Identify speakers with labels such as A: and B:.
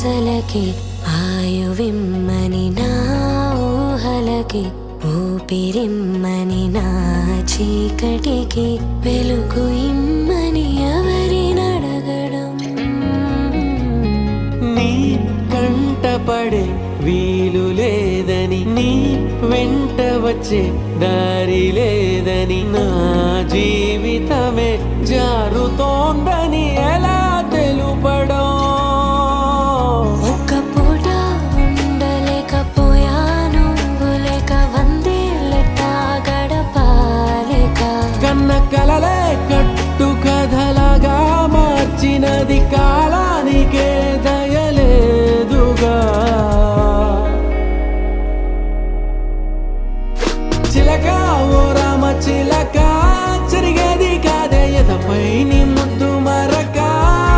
A: ఆశలకి ఆయువిమ్మని నా ఊహలకి ఊపిరిమ్మని నా చీకటికి వెలుగు ఇమ్మని ఎవరినడగడం
B: నీ కంటపడే వీలు లేదని నీ వెంట వచ్చే దారి లేదని నా జీవితమే జారుతోందని ఎలా తెలుపడం
A: ఒక్క పూట ఉండలేకపోయాను లేక వందేళ్ళట గడపాలేక
B: కన్న కలలే కట్టు కథలగా మార్చినది కాలానికే